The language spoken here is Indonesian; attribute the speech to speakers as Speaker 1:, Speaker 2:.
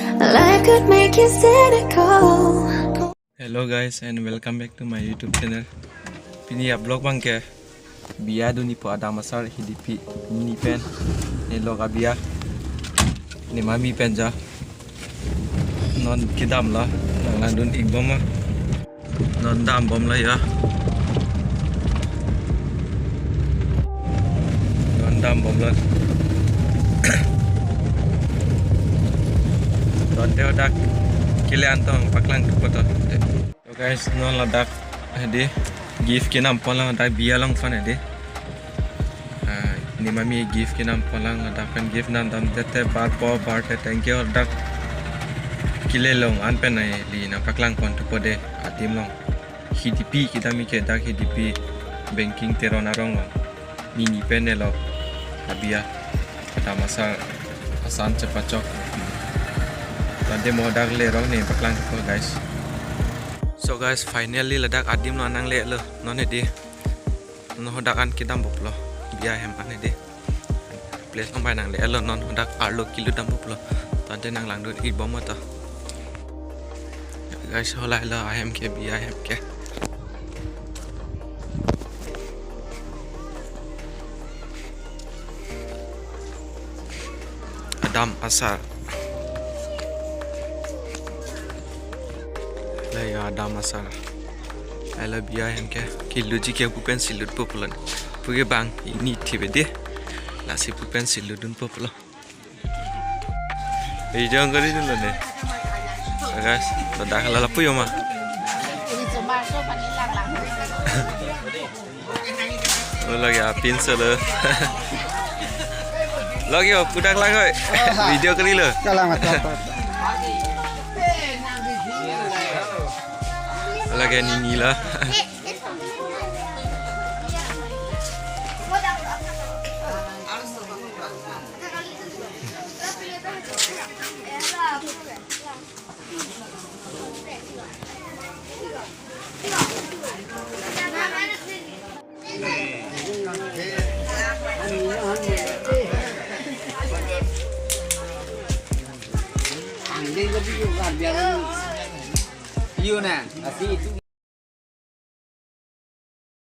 Speaker 1: Life could make you cynical.
Speaker 2: Hello guys and welcome back to my YouTube channel. Pini vlog bangke biya duni po ada masar hidipi mini pen ni loga biya ni mami pen ja non kidam la nang dun igbom non dam bom la ya non dam bom la non teo dak kile antong paklang kota. So guys non ladak hede gift kinam palang dak biya lang fan hede ni mami gift kinam palang ladak kan gift nan dam tete bar po bar te thank you dak kile long an pen nai li na paklang kon to de atim long hidipi kita mi ke dak hidipi banking teron arong mini pen lo abia kata masa asan cepacok tadi mau dak le rong ni paklang ko guys. So guys finally ladak adim lo nang le lo non edi no hodakan kita boplo biya hem ane de place nang bai nang le lo non hodak arlo kilo dam boplo tadi nang lang dut ibom ta guys holai lo ahem ke biya hem ke adam asar ya ada masalah. I love you yang ke kilo jika bukan silut popular. Pergi bang ini tiba deh. Lasi bukan silut dun popular. Jangan kali dulu deh. Guys, dah kalau lapu ya mah. Lagi apin solo. Lagi pudak lagi. Video kali lo. Lagi ini lah.
Speaker 3: Ini nè,